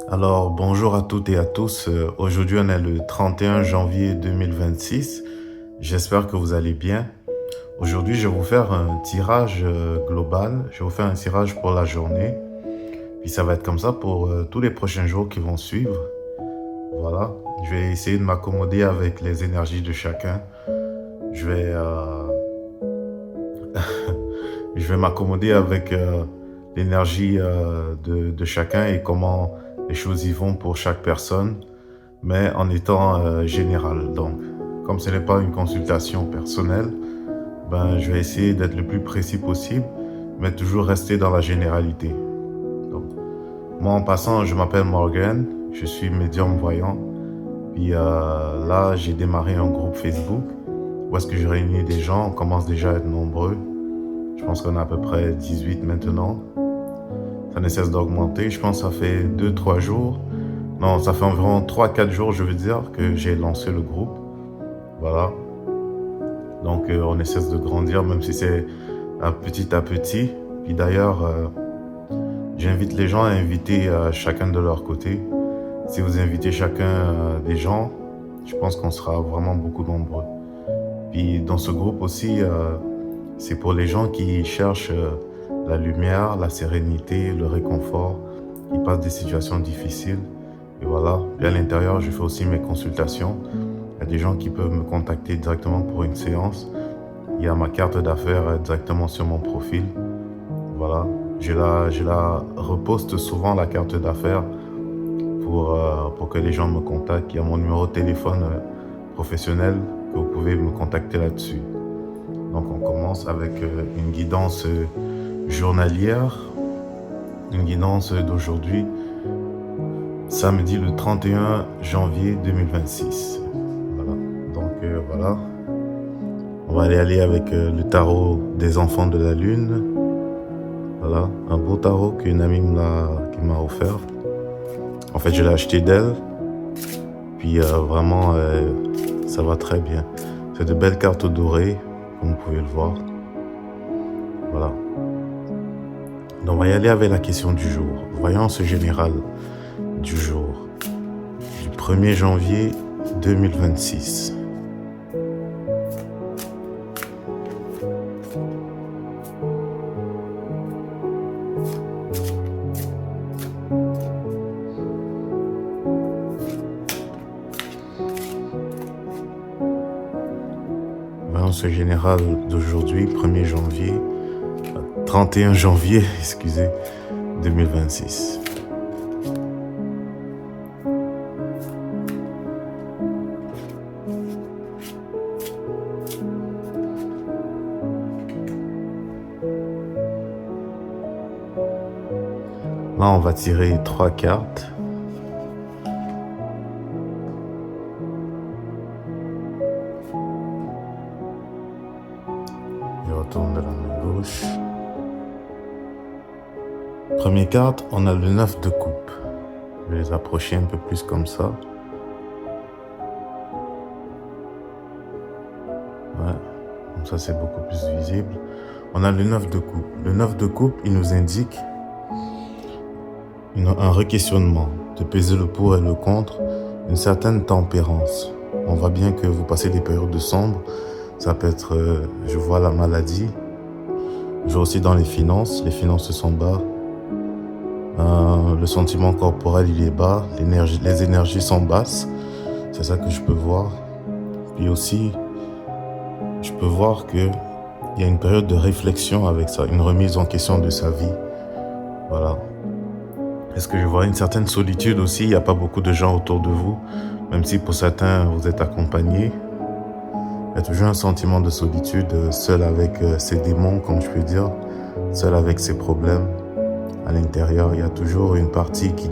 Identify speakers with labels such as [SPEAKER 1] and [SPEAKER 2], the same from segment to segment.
[SPEAKER 1] Alors, bonjour à toutes et à tous. Aujourd'hui, on est le 31 janvier 2026. J'espère que vous allez bien. Aujourd'hui, je vais vous faire un tirage global. Je vais vous faire un tirage pour la journée. Puis ça va être comme ça pour tous les prochains jours qui vont suivre. Voilà. Je vais essayer de m'accommoder avec les énergies de chacun. Je vais, euh, je vais m'accommoder avec l'énergie de chacun et comment les choses y vont pour chaque personne, mais en étant général. Donc, comme ce n'est pas une consultation personnelle, ben, je vais essayer d'être le plus précis possible, mais toujours rester dans la généralité. Donc, moi, en passant, je m'appelle Morgan, je suis médium voyant. Puis là, j'ai démarré un groupe Facebook où est-ce que je réunis des gens. On commence déjà à être nombreux. Je pense qu'on a à peu près 18 maintenant. Ça ne cesse d'augmenter. Je pense que ça fait 2, 3 jours. Non, ça fait environ 3, 4 jours, je veux dire, que j'ai lancé le groupe. Voilà. Donc, on ne cesse de grandir, même si c'est à petit. Puis d'ailleurs, j'invite les gens à inviter chacun de leur côté. Si vous invitez chacun des gens, je pense qu'on sera vraiment beaucoup nombreux. Puis dans ce groupe aussi, c'est pour les gens qui cherchent la lumière, la sérénité, le réconfort, qui passent des situations difficiles. Et voilà. Puis à l'intérieur, je fais aussi mes consultations. Il y a des gens qui peuvent me contacter directement pour une séance. Il y a ma carte d'affaires directement sur mon profil. Voilà. Je la reposte souvent, la carte d'affaires, pour que les gens me contactent. Il y a mon numéro de téléphone professionnel que vous pouvez me contacter là-dessus. Donc on commence avec une guidance journalière, une guidance d'aujourd'hui, samedi le 31 janvier 2026. Voilà. Donc voilà. On va aller avec le tarot des enfants de la lune. Voilà, un beau tarot qu'une amie qui m'a offert. En fait, je l'ai acheté d'elle. Puis vraiment, ça va très bien. C'est de belles cartes dorées, comme vous pouvez le voir. Voilà. Donc, on va y aller avec la question du jour. Voyance générale du jour. Du 1er janvier 2026. Voyance générale d'aujourd'hui, 1er janvier, 31 janvier, excusez, 2026. Là, on va tirer 3 cartes. Je retourne de la main gauche. Première carte, on a le 9 de coupe. Je vais les approcher un peu plus comme ça. Ouais, comme ça c'est beaucoup plus visible. On a le 9 de coupe. Le 9 de coupe, il nous indique un requestionnement, de peser le pour et le contre, une certaine tempérance. On voit bien que vous passez des périodes de sombre. Ça peut être, je vois la maladie. Je vois aussi dans les finances sont bas. Le sentiment corporel, il est bas. Les énergies sont basses. C'est ça que je peux voir. Puis aussi, je peux voir qu'il y a une période de réflexion avec ça, une remise en question de sa vie. Voilà. Est-ce que je vois une certaine solitude aussi? Il n'y a pas beaucoup de gens autour de vous, même si pour certains, vous êtes accompagnés. Il y a toujours un sentiment de solitude, seul avec ses démons, comme je peux dire, seul avec ses problèmes. À l'intérieur, il y a toujours une partie qui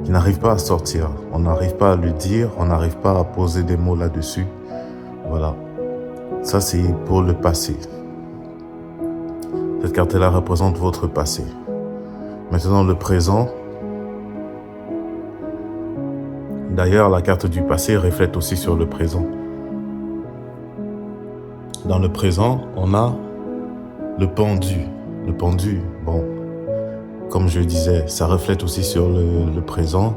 [SPEAKER 1] n'arrive pas à sortir. On n'arrive pas à le dire, on n'arrive pas à poser des mots là-dessus. Voilà. Ça, c'est pour le passé. Cette carte-là représente votre passé. Maintenant, le présent. D'ailleurs, la carte du passé reflète aussi sur le présent. Dans le présent, on a le pendu. Le pendu, bon, comme je disais, ça reflète aussi sur le présent.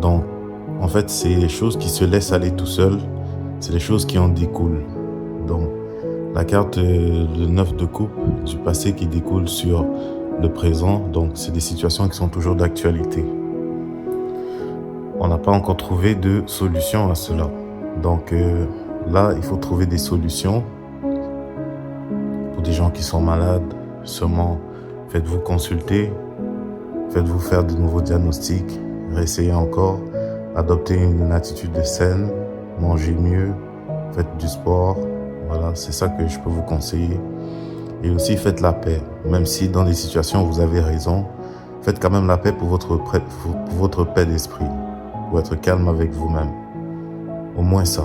[SPEAKER 1] Donc, en fait, c'est les choses qui se laissent aller tout seul. C'est les choses qui en découlent. Donc, la carte, le 9 de coupe du passé qui découle sur le présent. Donc, c'est des situations qui sont toujours d'actualité. On n'a pas encore trouvé de solution à cela. Donc, là, il faut trouver des solutions. Pour des gens qui sont malades, seulement faites-vous consulter, faites-vous faire de nouveaux diagnostics, réessayez encore, adoptez une attitude saine, mangez mieux, faites du sport. Voilà, c'est ça que je peux vous conseiller. Et aussi, faites la paix. Même si dans des situations où vous avez raison, faites quand même la paix pour votre paix d'esprit, pour être calme avec vous-même. Au moins ça.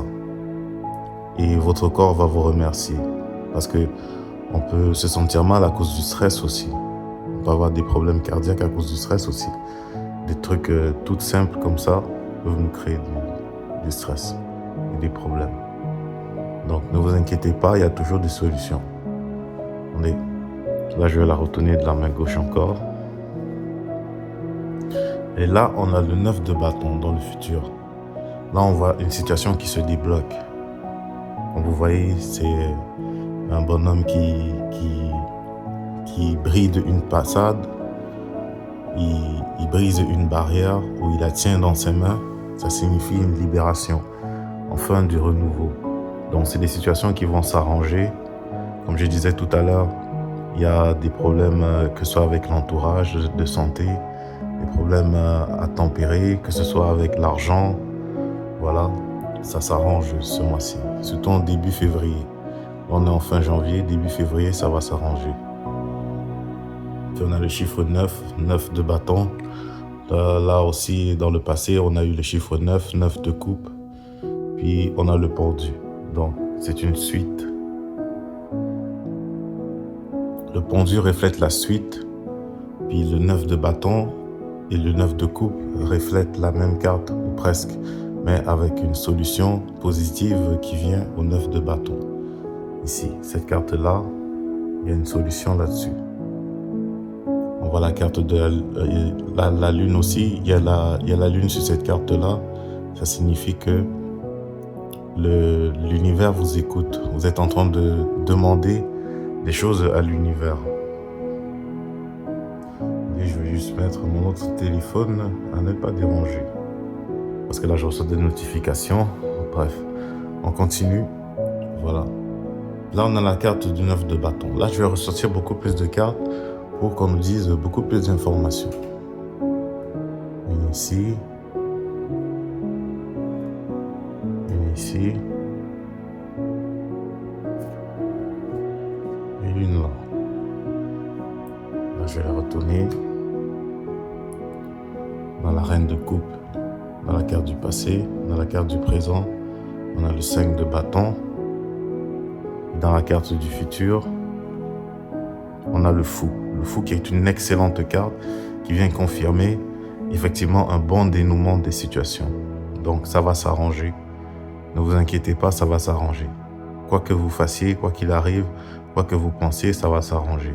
[SPEAKER 1] Et votre corps va vous remercier. Parce que on peut se sentir mal à cause du stress aussi. On peut avoir des problèmes cardiaques à cause du stress aussi. Des trucs tout simples comme ça peuvent nous créer du stress et des problèmes. Donc ne vous inquiétez pas, il y a toujours des solutions. Là, je vais la retourner de la main gauche encore. Et là, on a le 9 de bâton dans le futur. Là, on voit une situation qui se débloque. Comme vous voyez, c'est un bonhomme qui bride une passade. Il brise une barrière où il la tient dans ses mains. Ça signifie une libération, enfin du renouveau. Donc, c'est des situations qui vont s'arranger. Comme je disais tout à l'heure, il y a des problèmes, que ce soit avec l'entourage de santé, des problèmes à tempérer, que ce soit avec l'argent. Voilà, ça s'arrange ce mois-ci, surtout en début février. On est en fin janvier, début février, ça va s'arranger. Puis on a le chiffre 9, 9 de bâton. Là aussi, dans le passé, on a eu le chiffre 9, 9 de coupe. Puis on a le pendu. Donc, c'est une suite. Le pendu reflète la suite. Puis le 9 de bâton et le 9 de coupe reflètent la même carte, ou presque, mais avec une solution positive qui vient au 9 de bâton. Ici, cette carte-là, il y a une solution là-dessus. On voit la carte de la lune aussi. Il y a la lune sur cette carte-là. Ça signifie que l'univers vous écoute. Vous êtes en train de demander des choses à l'univers. Et je vais juste mettre mon autre téléphone à ne pas déranger. Parce que là, je reçois des notifications. Bref, on continue. Voilà. Là, on a la carte du 9 de bâton. Là, je vais ressortir beaucoup plus de cartes pour qu'on nous dise beaucoup plus d'informations. Une ici. Une ici. Et une là. Là, je vais la retourner. Dans la reine de coupe, dans la carte du passé, dans la carte du présent, on a le 5 de bâton. Dans la carte du futur, on a le fou. Le fou qui est une excellente carte qui vient confirmer effectivement un bon dénouement des situations. Donc ça va s'arranger. Ne vous inquiétez pas, ça va s'arranger. Quoi que vous fassiez, quoi qu'il arrive, quoi que vous pensiez, ça va s'arranger.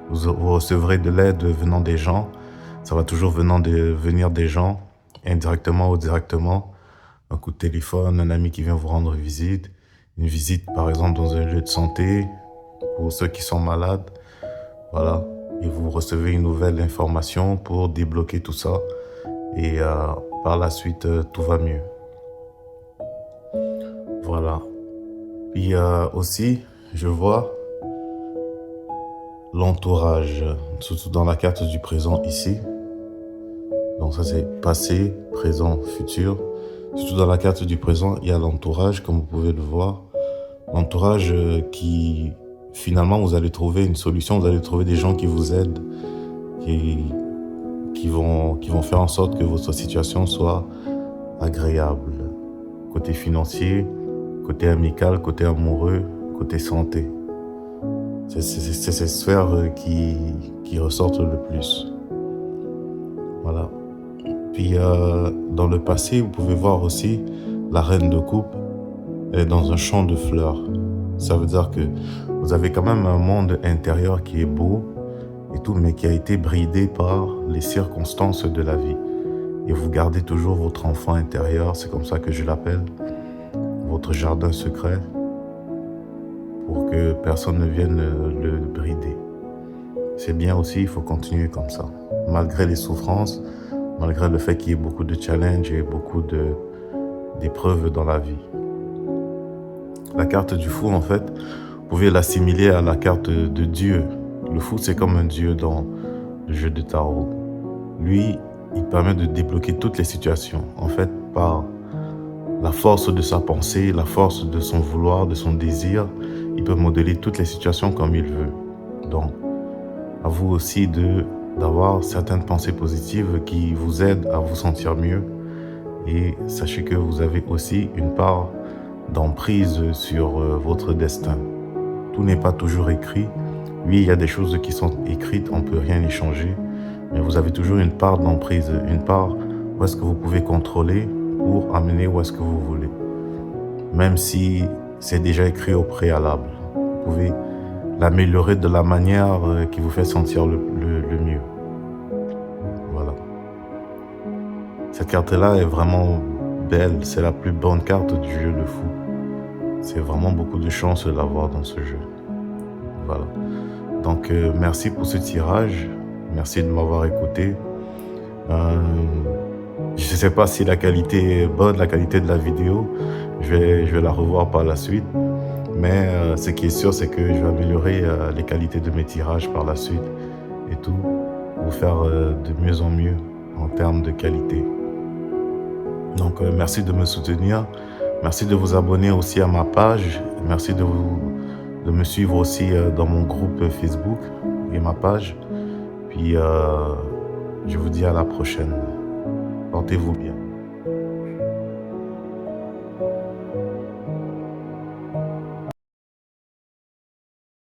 [SPEAKER 1] Vous recevrez de l'aide venant des gens. Ça va toujours venir des gens, indirectement ou directement. Un coup de téléphone, un ami qui vient vous rendre visite. Une visite, par exemple, dans un lieu de santé, pour ceux qui sont malades. Voilà. Et vous recevez une nouvelle information pour débloquer tout ça. Et par la suite, tout va mieux. Voilà. Puis aussi, je vois l'entourage, surtout dans la carte du présent ici. Donc ça, c'est passé, présent, futur. Surtout dans la carte du présent, il y a l'entourage, comme vous pouvez le voir. L'entourage qui, finalement, vous allez trouver une solution, vous allez trouver des gens qui vous aident, qui vont faire en sorte que votre situation soit agréable. Côté financier, côté amical, côté amoureux, côté santé. C'est ces sphères qui ressortent le plus. Voilà. Puis dans le passé, vous pouvez voir aussi la reine de coupe. Elle est dans un champ de fleurs. Ça veut dire que vous avez quand même un monde intérieur qui est beau et tout, mais qui a été bridé par les circonstances de la vie. Et vous gardez toujours votre enfant intérieur, c'est comme ça que je l'appelle, votre jardin secret, pour que personne ne vienne le brider. C'est bien aussi, il faut continuer comme ça. Malgré les souffrances, malgré le fait qu'il y ait beaucoup de challenges et beaucoup d'épreuves dans la vie. La carte du fou, en fait, vous pouvez l'assimiler à la carte de Dieu. Le fou, c'est comme un dieu dans le jeu de tarot. Lui, il permet de débloquer toutes les situations, en fait, par la force de sa pensée, la force de son vouloir, de son désir. Il peut modeler toutes les situations comme il veut. Donc, à vous aussi d'avoir certaines pensées positives qui vous aident à vous sentir mieux. Et sachez que vous avez aussi une part d'emprise sur votre destin. Tout n'est pas toujours écrit. Oui, il y a des choses qui sont écrites, on ne peut rien y changer. Mais vous avez toujours une part d'emprise, une part où est-ce que vous pouvez contrôler pour amener où est-ce que vous voulez. Même si c'est déjà écrit au préalable. Vous pouvez l'améliorer de la manière qui vous fait sentir le mieux. Voilà. Cette carte-là est vraiment belle. C'est la plus bonne carte du jeu Le Fou. C'est vraiment beaucoup de chance de l'avoir dans ce jeu. Voilà. Donc, merci pour ce tirage. Merci de m'avoir écouté. Je ne sais pas si la qualité est bonne, la qualité de la vidéo. Je vais la revoir par la suite. Mais ce qui est sûr, c'est que je vais améliorer les qualités de mes tirages par la suite et tout, pour faire de mieux en mieux en termes de qualité. Donc, merci de me soutenir. Merci de vous abonner aussi à ma page. Merci de me suivre aussi dans mon groupe Facebook et ma page. Puis, je vous dis à la prochaine. Portez-vous bien.